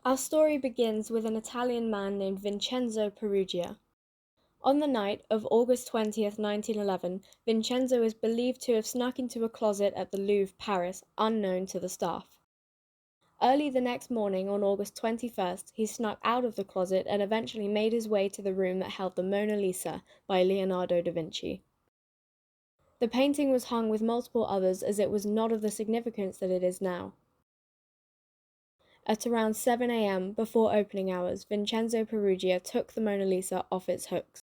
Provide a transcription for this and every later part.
Our story begins with an Italian man named Vincenzo Perugia. On the night of August 20th, 1911, Vincenzo is believed to have snuck into a closet at the Louvre, Paris, unknown to the staff. Early the next morning, on August 21st, he snuck out of the closet and eventually made his way to the room that held the Mona Lisa by Leonardo da Vinci. The painting was hung with multiple others as it was not of the significance that it is now. At around 7 a.m., before opening hours, Vincenzo Perugia took the Mona Lisa off its hooks.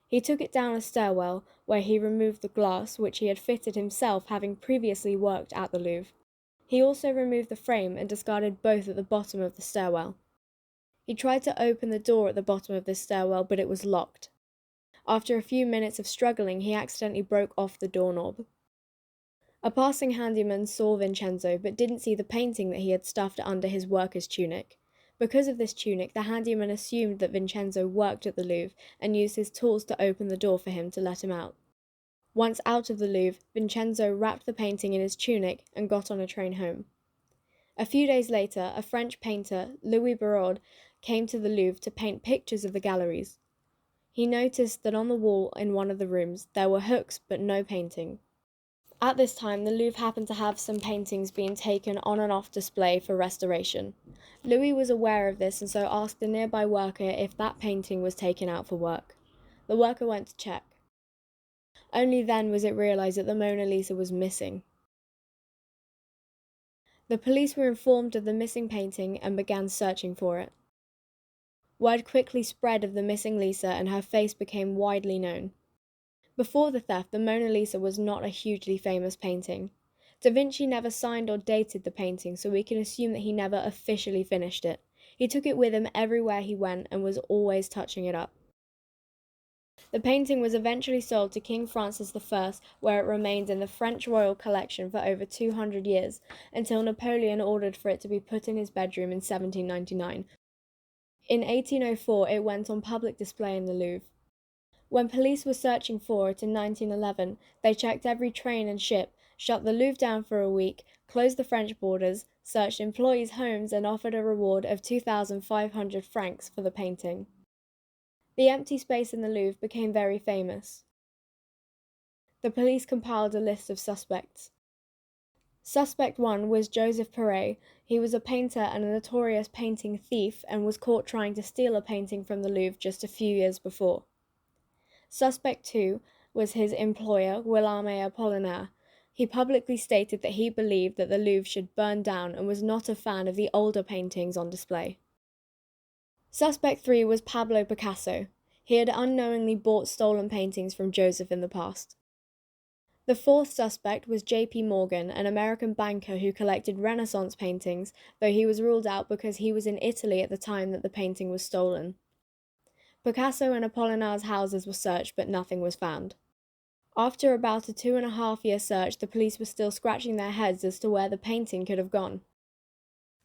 He took it down a stairwell, where he removed the glass, which he had fitted himself, having previously worked at the Louvre. He also removed the frame and discarded both at the bottom of the stairwell. He tried to open the door at the bottom of this stairwell, but it was locked. After a few minutes of struggling, he accidentally broke off the doorknob. A passing handyman saw Vincenzo, but didn't see the painting that he had stuffed under his worker's tunic. Because of this tunic, the handyman assumed that Vincenzo worked at the Louvre and used his tools to open the door for him to let him out. Once out of the Louvre, Vincenzo wrapped the painting in his tunic and got on a train home. A few days later, a French painter, Louis Barraud, came to the Louvre to paint pictures of the galleries. He noticed that on the wall in one of the rooms there were hooks but no painting. At this time, the Louvre happened to have some paintings being taken on and off display for restoration. Louis was aware of this and so asked a nearby worker if that painting was taken out for work. The worker went to check. Only then was it realised that the Mona Lisa was missing. The police were informed of the missing painting and began searching for it. Word quickly spread of the missing Lisa and her face became widely known. Before the theft, the Mona Lisa was not a hugely famous painting. Da Vinci never signed or dated the painting, so we can assume that he never officially finished it. He took it with him everywhere he went and was always touching it up. The painting was eventually sold to King Francis I, where it remained in the French royal collection for over 200 years, until Napoleon ordered for it to be put in his bedroom in 1799. In 1804, it went on public display in the Louvre. When police were searching for it in 1911, they checked every train and ship, shut the Louvre down for a week, closed the French borders, searched employees' homes and offered a reward of 2,500 francs for the painting. The empty space in the Louvre became very famous. The police compiled a list of suspects. Suspect 1 was Joseph Perret. He was a painter and a notorious painting thief and was caught trying to steal a painting from the Louvre just a few years before. Suspect 2 was his employer, Guillaume Apollinaire. He publicly stated that he believed that the Louvre should burn down and was not a fan of the older paintings on display. Suspect 3 was Pablo Picasso. He had unknowingly bought stolen paintings from Joseph in the past. The fourth suspect was J.P. Morgan, an American banker who collected Renaissance paintings, though he was ruled out because he was in Italy at the time that the painting was stolen. Picasso and Apollinaire's houses were searched, but nothing was found. After about a 2.5-year search, the police were still scratching their heads as to where the painting could have gone.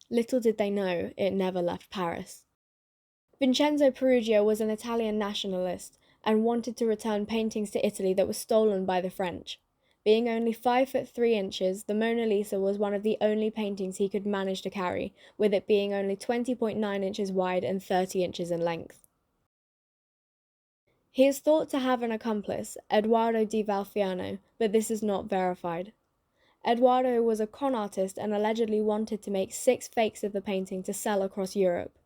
Little did they know, it never left Paris. Vincenzo Perugia was an Italian nationalist and wanted to return paintings to Italy that were stolen by the French. Being only 5'3", the Mona Lisa was one of the only paintings he could manage to carry, with it being only 20.9 inches wide and 30 inches in length. He is thought to have an accomplice, Edoardo di Valfiano, but this is not verified. Edoardo was a con artist and allegedly wanted to make 6 fakes of the painting to sell across Europe.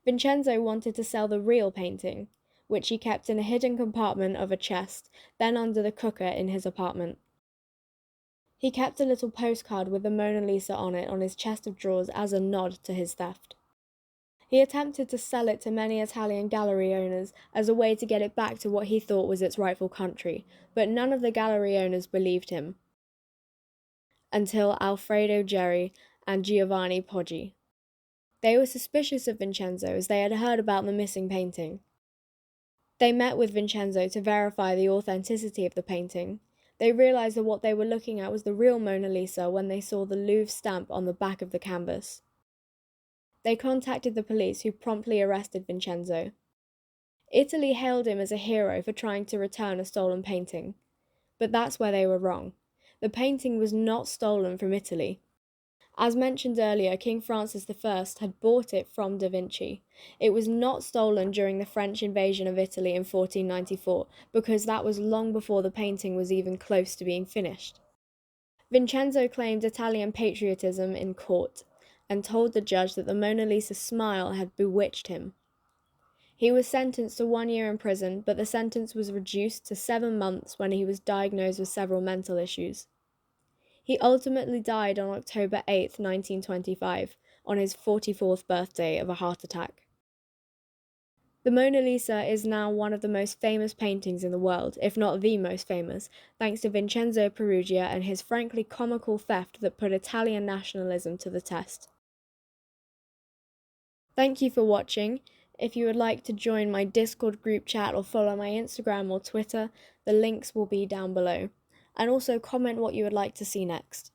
Vincenzo wanted to sell the real painting, which he kept in a hidden compartment of a chest, then under the cooker in his apartment. He kept a little postcard with the Mona Lisa on it on his chest of drawers as a nod to his theft. He attempted to sell it to many Italian gallery owners as a way to get it back to what he thought was its rightful country, but none of the gallery owners believed him. Until Alfredo Geri and Giovanni Poggi. They were suspicious of Vincenzo as they had heard about the missing painting. They met with Vincenzo to verify the authenticity of the painting. They realised that what they were looking at was the real Mona Lisa when they saw the Louvre stamp on the back of the canvas. They contacted the police, who promptly arrested Vincenzo. Italy hailed him as a hero for trying to return a stolen painting. But that's where they were wrong. The painting was not stolen from Italy. As mentioned earlier, King Francis I had bought it from da Vinci. It was not stolen during the French invasion of Italy in 1494, because that was long before the painting was even close to being finished. Vincenzo claimed Italian patriotism in court, and told the judge that the Mona Lisa's smile had bewitched him. He was sentenced to 1 year in prison, but the sentence was reduced to 7 months when he was diagnosed with several mental issues. He ultimately died on October 8, 1925, on his 44th birthday of a heart attack. The Mona Lisa is now one of the most famous paintings in the world, if not the most famous, thanks to Vincenzo Peruggia and his frankly comical theft that put Italian nationalism to the test. Thank you for watching. If you would like to join my Discord group chat or follow my Instagram or Twitter, the links will be down below. And also comment what you would like to see next.